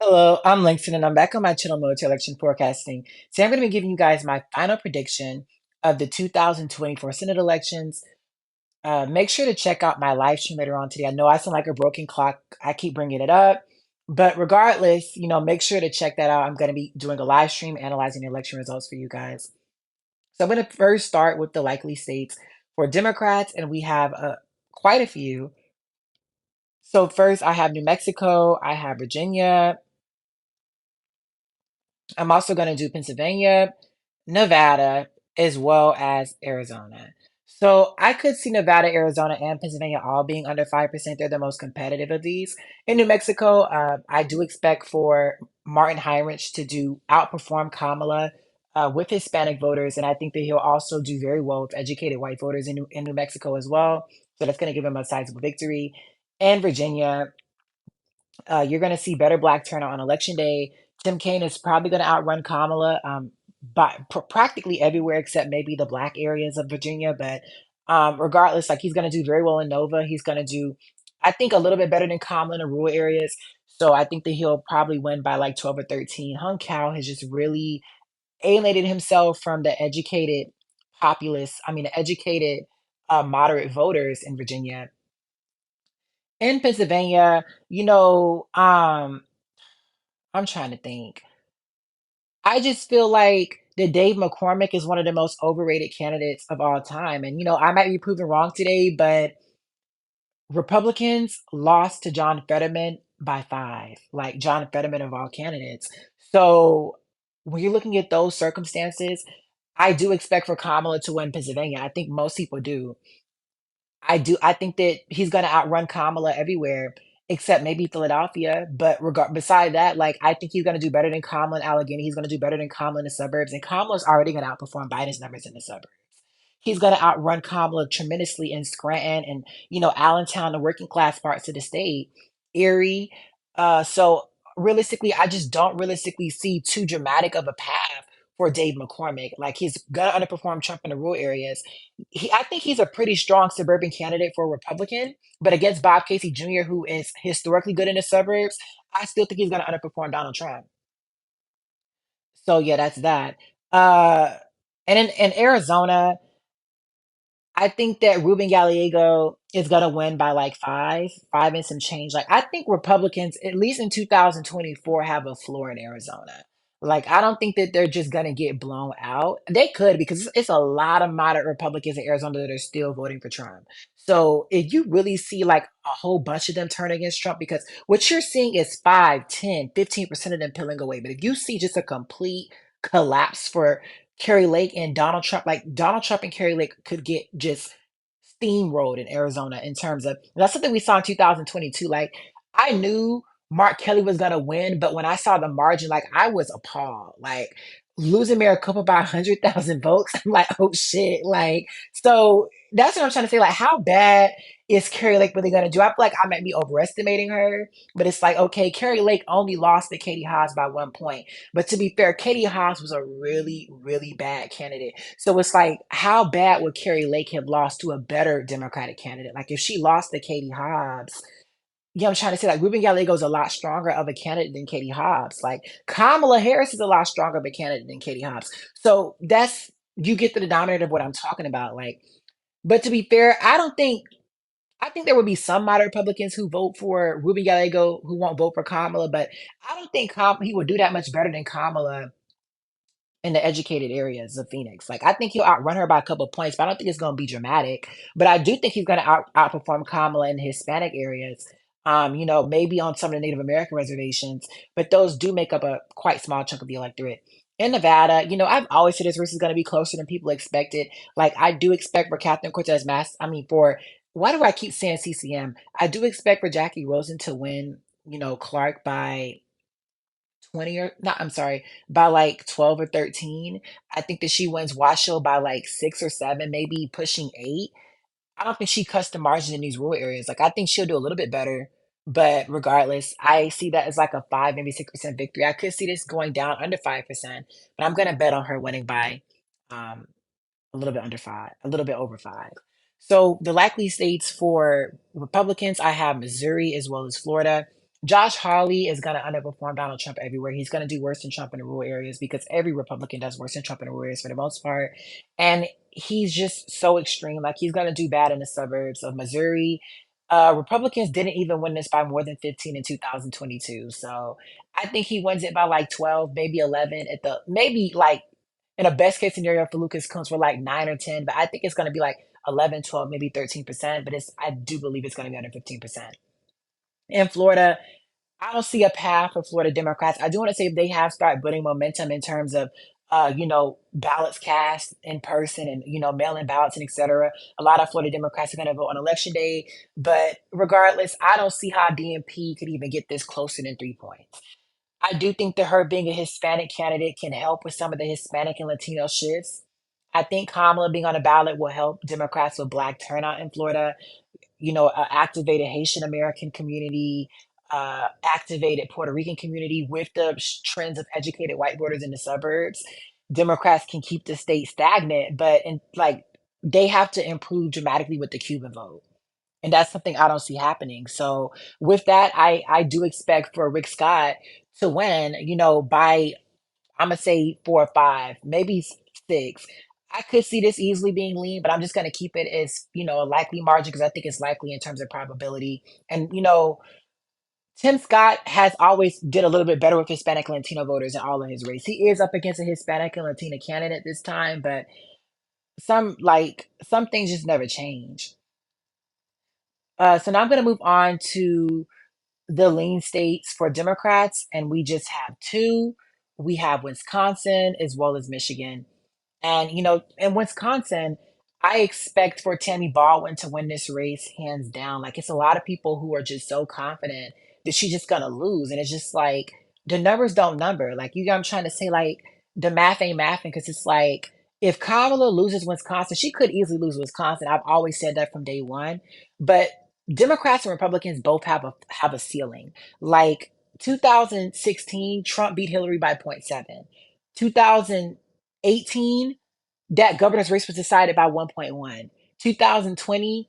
Hello, I'm Langston and I'm back on my channel Military Election Forecasting. Today I'm going to be giving you guys my final prediction of the 2024 Senate elections. Make sure to check out my live stream later on today. I know I sound like a broken clock. I keep bringing it up. But regardless, make sure to check that out. I'm going to be doing a live stream analyzing the election results for you guys. So I'm going to first start with the likely states for Democrats, and we have quite a few. So first, I have New Mexico, I have Virginia, I'm also going to do Pennsylvania, Nevada, as well as Arizona. So I could see Nevada, Arizona, and Pennsylvania all being under 5%. They're the most competitive of these. In New Mexico, I do expect for Martin Heinrich to do outperform Kamala with Hispanic voters, and I think that he'll also do very well with educated white voters in New Mexico as well. So that's going to give him a sizable victory. And Virginia, you're going to see better black turnout on election day. Tim Kaine is probably going to outrun Kamala by practically everywhere except maybe the black areas of Virginia. But regardless, like he's going to do very well in Nova. He's going to do, I think, a little bit better than Kamala in the rural areas. So I think that he'll probably win by like 12 or 13. Hung Cao has just really alienated himself from the educated populace, the educated moderate voters in Virginia. In Pennsylvania, I'm trying to think. I just feel like that Dave McCormick is one of the most overrated candidates of all time. And, I might be proven wrong today, but Republicans lost to John Fetterman by five, like John Fetterman of all candidates. So when you're looking at those circumstances, I do expect for Kamala to win Pennsylvania. I think most people do. I do. I think that he's going to outrun Kamala everywhere except maybe Philadelphia. But beside that, like I think he's going to do better than Kamala in Allegheny. He's going to do better than Kamala in the suburbs, and Kamala's already going to outperform Biden's numbers in the suburbs. He's going to outrun Kamala tremendously in Scranton and Allentown, the working class parts of the state, Erie. So realistically, I just don't realistically see too dramatic of a path for Dave McCormick. Like he's gonna underperform Trump in the rural areas. I think he's a pretty strong suburban candidate for a Republican, but against Bob Casey Jr., who is historically good in the suburbs, I still think he's gonna underperform Donald Trump. So yeah, that's that. Uh, and in Arizona, I think that Ruben Gallego is going to win by like five and some change. Like, I think Republicans, at least in 2024, have a floor in Arizona. Like, I don't think that they're just going to get blown out. They could because it's a lot of moderate Republicans in Arizona that are still voting for Trump. So, if you really see like a whole bunch of them turn against Trump, because what you're seeing is 5, 10, 15% of them peeling away. But if you see just a complete collapse for Kerry Lake and Donald Trump, like Donald Trump and Kerry Lake could get just steamrolled in Arizona in terms of that's something we saw in 2022. Like I knew Mark Kelly was gonna win, but when I saw the margin, like I was appalled. Like losing Maricopa by 100,000 votes, I'm like, oh shit. Like, so that's what I'm trying to say. Like, how bad is Kerry Lake really gonna do? I feel like I might be overestimating her, but it's like, okay, Kerry Lake only lost to Katie Haas by 1 point. But to be fair, Katie Haas was a really, really bad candidate. So it's like, how bad would Carrie Lake have lost to a better Democratic candidate? Like if she lost to Katie Hobbs, yeah, I'm trying to say like Ruben Gallego is a lot stronger of a candidate than Katie Hobbs. Like Kamala Harris is a lot stronger of a candidate than Katie Hobbs. So that's you get the denominator of what I'm talking about. Like, but to be fair, I think there would be some moderate Republicans who vote for Ruben Gallego who won't vote for Kamala, but I don't think he would do that much better than Kamala in the educated areas of Phoenix. Like I think he'll outrun her by a couple of points, but I don't think it's going to be dramatic. But I do think he's going to outperform Kamala in the Hispanic areas. Maybe on some of the Native American reservations, but those do make up a quite small chunk of the electorate. In Nevada, I've always said this race is going to be closer than people expected. Like I do expect for Catherine Cortez Mass. For why do I keep saying CCM? I do expect for Jackie Rosen to win. Clark by 20 or not, I'm sorry, by like 12 or 13. I think that she wins Washoe by like 6 or 7, maybe pushing 8. I don't think she cuts the margin in these rural areas. Like I think she'll do a little bit better. But regardless, I see that as like a 5, maybe 6% victory. I could see this going down under 5%, but I'm gonna bet on her winning by um a little bit under five, a little bit over five. So the likely states for Republicans, I have Missouri as well as Florida. Josh Hawley is going to underperform Donald Trump everywhere. He's going to do worse than Trump in the rural areas because every Republican does worse than Trump in the rural areas for the most part. And he's just so extreme. Like he's going to do bad in the suburbs of Missouri. Republicans didn't even win this by more than 15 in 2022. So I think he wins it by like 12, maybe 11 at the, maybe like in a best case scenario for Lucas Combs for like 9 or 10. But I think it's going to be like 11, 12, maybe 13%. But I do believe it's going to be under 15%. In Florida, I don't see a path for Florida Democrats. I do want to say they have started building momentum in terms of, ballots cast in person and, mail-in ballots and et cetera. A lot of Florida Democrats are going to vote on election day. But regardless, I don't see how DNP could even get this closer than 3 points. I do think that her being a Hispanic candidate can help with some of the Hispanic and Latino shifts. I think Kamala being on the ballot will help Democrats with black turnout in Florida, activated Haitian American community, activated Puerto Rican community with the trends of educated white voters in the suburbs. Democrats can keep the state stagnant, but they have to improve dramatically with the Cuban vote. And that's something I don't see happening. So with that, I do expect for Rick Scott to win, by I'm gonna say 4 or 5, maybe six. I could see this easily being lean, but I'm just gonna keep it as a likely margin because I think it's likely in terms of probability. And Tim Scott has always did a little bit better with Hispanic and Latino voters in all of his race. He is up against a Hispanic and Latina candidate this time, but some things just never change. So now I'm gonna move on to the lean states for Democrats, and we just have two. We have Wisconsin as well as Michigan. And, in Wisconsin, I expect for Tammy Baldwin to win this race hands down. Like, it's a lot of people who are just so confident that she's just gonna lose. And it's just like the numbers don't number. Like, you know what I'm trying to say? Like, the math ain't mathing because it's like if Kamala loses Wisconsin, she could easily lose Wisconsin. I've always said that from day one. But Democrats and Republicans both have a ceiling. Like 2016, Trump beat Hillary by point 0.7. 2018, that governor's race was decided by 1.1. 2020,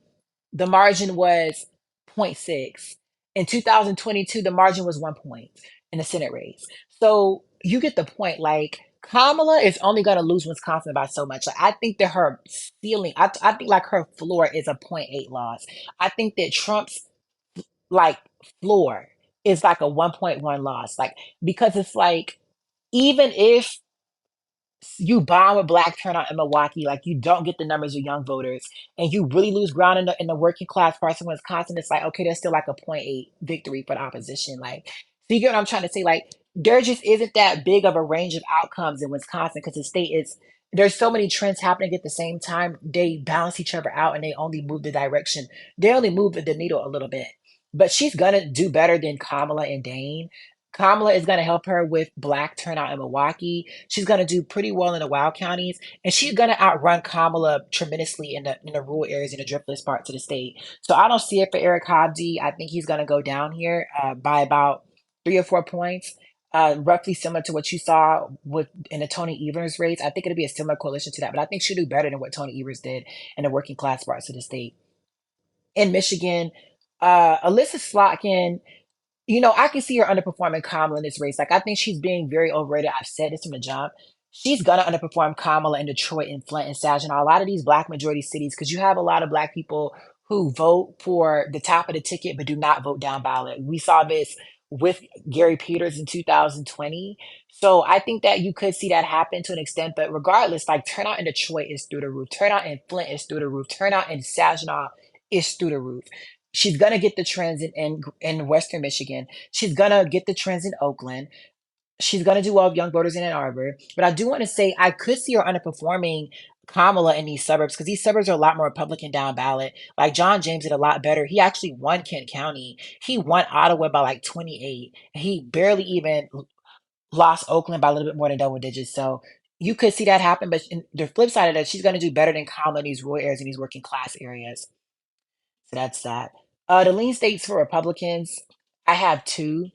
the margin was zero point 0.6. In 2022, the margin was 1 point in the Senate race. So you get the point. Like Kamala is only going to lose Wisconsin by so much. Like I think that her ceiling, I think like her floor is a point 0.8 loss. I think that Trump's like floor is like a 1.1 loss. Like because it's like even if you bomb a black turnout in Milwaukee, like you don't get the numbers of young voters, and you really lose ground in the working class parts of Wisconsin. It's like okay, there's still like a point 0.8 victory for the opposition. Like, so you get what I'm trying to say? Like, there just isn't that big of a range of outcomes in Wisconsin because the state is there's so many trends happening at the same time. They balance each other out, and they only move the direction. They only move the needle a little bit. But she's gonna do better than Kamala and Dane. Kamala is going to help her with black turnout in Milwaukee. She's going to do pretty well in the wild counties, and she's going to outrun Kamala tremendously in the rural areas and the driftless parts of the state. So I don't see it for Eric Hodge. I think he's going to go down here by about 3 or 4 points, roughly similar to what you saw with in the Tony Evers race. I think it'll be a similar coalition to that, but I think she'll do better than what Tony Evers did in the working class parts of the state. In Michigan, Alyssa Slotkin, I can see her underperforming Kamala in this race. Like, I think she's being very overrated. I've said this from the jump. She's gonna underperform Kamala in Detroit and Flint and Saginaw. A lot of these black majority cities, because you have a lot of black people who vote for the top of the ticket but do not vote down ballot. We saw this with Gary Peters in 2020. So I think that you could see that happen to an extent. But regardless, like turnout in Detroit is through the roof. Turnout in Flint is through the roof. Turnout in Saginaw is through the roof. She's gonna get the trends in Western Michigan. She's gonna get the trends in Oakland. She's gonna do well with young voters in Ann Arbor. But I do want to say I could see her underperforming Kamala in these suburbs because these suburbs are a lot more Republican down ballot. Like John James did a lot better. He actually won Kent County. He won Ottawa by like 28. He barely even lost Oakland by a little bit more than double digits. So you could see that happen. But the flip side of that, she's gonna do better than Kamala in these rural areas and these working class areas. So that's that. The lean states for Republicans, I have two,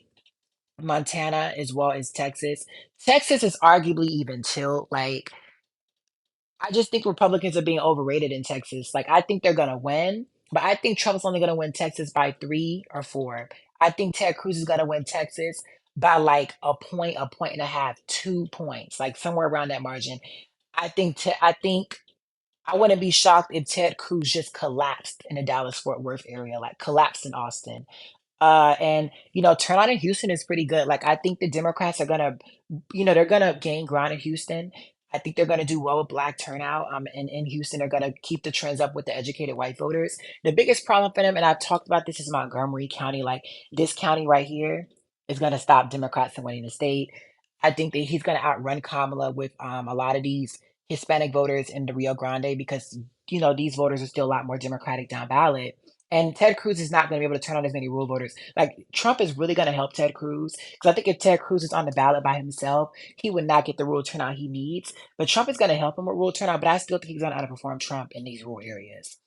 Montana as well as Texas. Texas is arguably even chill. Like, I just think Republicans are being overrated in Texas. Like, I think they're gonna win, but I think Trump's only gonna win Texas by 3 or 4. I think Ted Cruz is gonna win Texas by like a point and a half, 2 points, like somewhere around that margin. I think I wouldn't be shocked if Ted Cruz just collapsed in the Dallas Fort Worth area, like collapsed in Austin. And turnout in Houston is pretty good. Like I think the Democrats are gonna, they're gonna gain ground in Houston. I think they're gonna do well with black turnout. And in Houston, they're gonna keep the trends up with the educated white voters. The biggest problem for them, and I've talked about this, is Montgomery County. Like this county right here is gonna stop Democrats from winning the state. I think that he's gonna outrun Kamala with a lot of these Hispanic voters in the Rio Grande because these voters are still a lot more Democratic down ballot. And Ted Cruz is not going to be able to turn on as many rural voters. Like Trump is really going to help Ted Cruz because I think if Ted Cruz is on the ballot by himself, he would not get the rural turnout he needs. But Trump is going to help him with rural turnout. But I still think he's going to underperform Trump in these rural areas.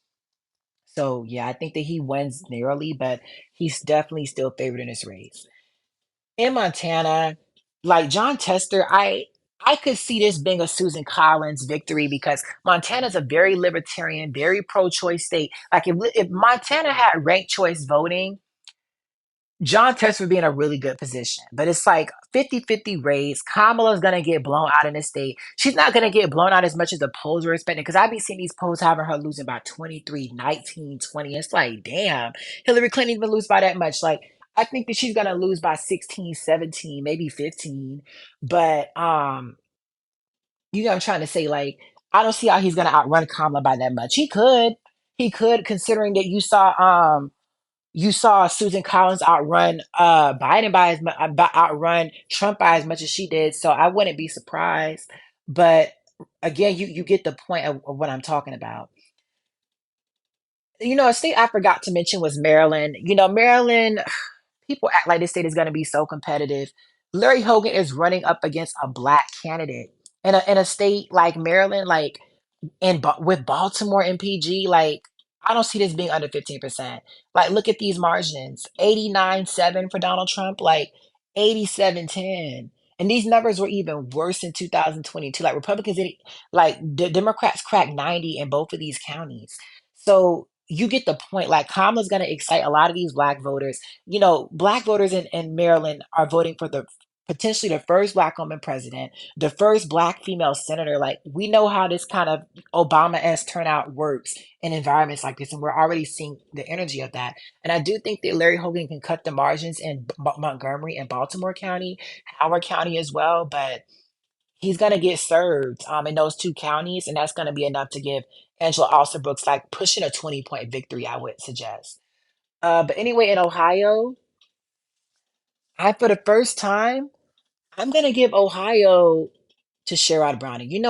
So yeah, I think that he wins narrowly, but he's definitely still favored in this race. In Montana, like John Tester, I could see this being a Susan Collins victory because Montana's a very libertarian, very pro-choice state. Like if Montana had ranked choice voting, John Tester would be in a really good position. But it's like 50-50 race. Kamala's going to get blown out in the state. She's not going to get blown out as much as the polls were expecting because I've been seeing these polls having her losing by 23, 19, 20. It's like, damn, Hillary Clinton even lose by that much. Like, I think that she's going to lose by 16, 17, maybe 15. But, what I'm trying to say? Like, I don't see how he's going to outrun Kamala by that much. He could. He could, considering that you saw Susan Collins outrun Biden outrun Trump by as much as she did. So I wouldn't be surprised. But again, you get the point of what I'm talking about. A state I forgot to mention was Maryland. Maryland, people act like this state is going to be so competitive. Larry Hogan is running up against a black candidate in a state like Maryland, like with Baltimore MPG, like I don't see this being under 15%. Like look at these margins. 89-7 for Donald Trump, like 87-10. And these numbers were even worse in 2022. Like like the Democrats cracked 90 in both of these counties. So you get the point. Like Kamala's gonna excite a lot of these black voters. Black voters in Maryland are voting for the potentially the first black woman president, the first black female senator. Like we know how this kind of Obama-esque turnout works in environments like this, and we're already seeing the energy of that. And I do think that Larry Hogan can cut the margins in Montgomery and Baltimore County, Howard County as well, but he's going to get served in those two counties, and that's going to be enough to give Angela Alston-Brooks like pushing a 20-point victory, I would suggest. But anyway, in Ohio, for the first time, I'm going to give Ohio to Sherrod Brown. And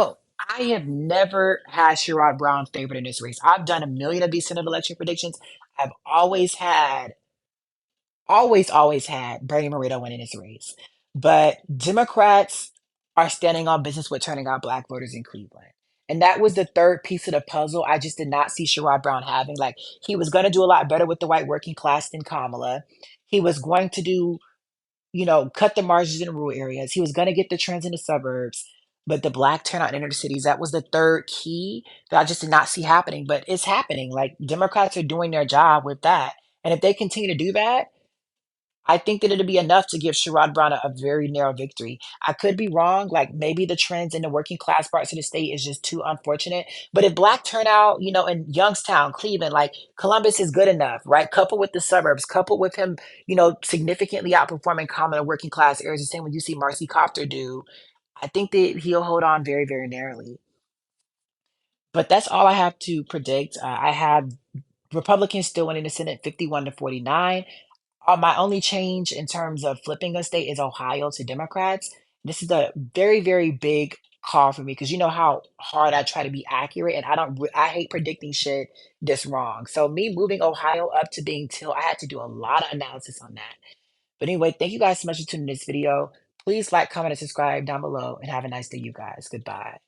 I have never had Sherrod Brown favored in this race. I've done a million of these Senate election predictions. I've always had Bernie Moreno winning this race. But Democrats are standing on business with turning out black voters in Cleveland. And that was the third piece of the puzzle I just did not see Sherrod Brown having. Like, he was going to do a lot better with the white working class than Kamala. He was going to do cut the margins in rural areas. He was going to get the trends in the suburbs, but the black turnout in inner cities, that was the third key that I just did not see happening. But it's happening. Like Democrats are doing their job with that. And if they continue to do that, I think that it'll be enough to give Sherrod Brown a very narrow victory. I could be wrong. Like maybe the trends in the working class parts of the state is just too unfortunate. But if black turnout, in Youngstown, Cleveland, like Columbus is good enough, right? Coupled with the suburbs, coupled with him, significantly outperforming common working class areas, the same when you see Marcy Copter do, I think that he'll hold on very, very narrowly. But that's all I have to predict. I have Republicans still winning the Senate 51-49. My only change in terms of flipping a state is Ohio to Democrats. This is a very, very big call for me because you know how hard I try to be accurate, and I hate predicting shit this wrong. So me moving Ohio up to being Till, I had to do a lot of analysis on that. But anyway, thank you guys so much for tuning in this video. Please like, comment, and subscribe down below, and have a nice day, you guys. Goodbye.